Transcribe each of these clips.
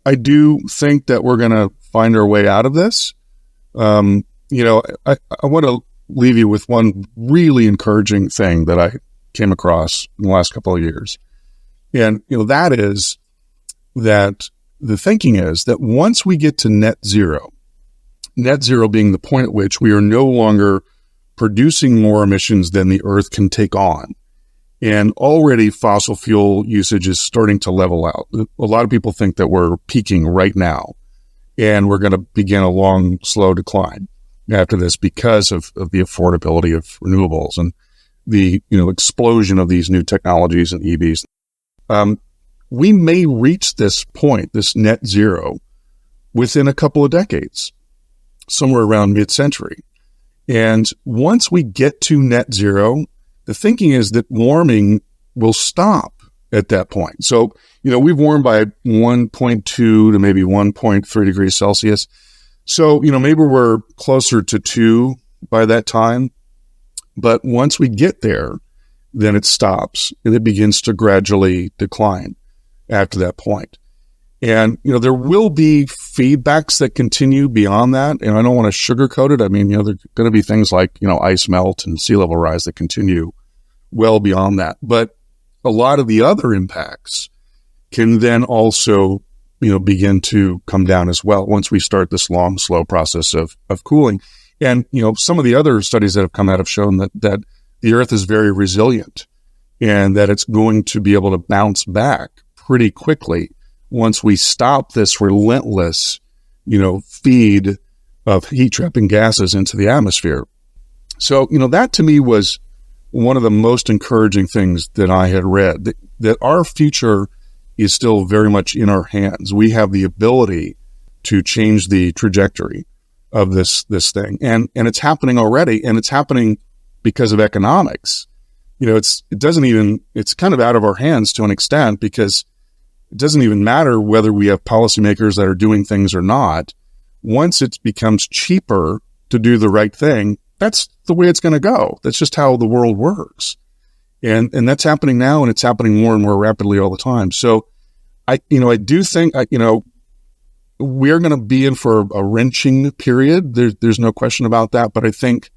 I do think that we're going to find our way out of this. I want to leave you with one really encouraging thing that I came across in the last couple of years. And, that is that the thinking is that once we get to net zero being the point at which we are no longer producing more emissions than the Earth can take on, and already fossil fuel usage is starting to level out. A lot of people think that we're peaking right now, and we're going to begin a long, slow decline after this because of the affordability of renewables and the explosion of these new technologies and EVs. We may reach this point, this net zero, within a couple of decades, somewhere around mid-century. And once we get to net zero, the thinking is that warming will stop at that point. So, we've warmed by 1.2 to maybe 1.3 degrees Celsius. So, maybe we're closer to 2 by that time. But once we get there, then it stops and it begins to gradually decline after that point. And, there will be feedbacks that continue beyond that. And I don't want to sugarcoat it. I mean, there are going to be things like, ice melt and sea level rise that continue well beyond that. But a lot of the other impacts can then also, begin to come down as well once we start this long, slow process of cooling. And, some of the other studies that have come out have shown that the Earth is very resilient and that it's going to be able to bounce back pretty quickly once we stop this relentless, feed of heat-trapping gases into the atmosphere. So, that to me was one of the most encouraging things that I had read, that our future is still very much in our hands. We have the ability to change the trajectory of this thing. And it's happening already, and it's happening because of economics. It's kind of out of our hands to an extent, because it doesn't even matter whether we have policymakers that are doing things or not. Once it becomes cheaper to do the right thing, that's the way it's going to go. That's just how the world works. And that's happening now, and it's happening more and more rapidly all the time. So I do think, we're going to be in for a wrenching period. There's no question about that. But I think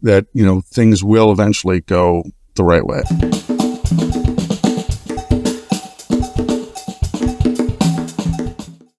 that, things will eventually go the right way.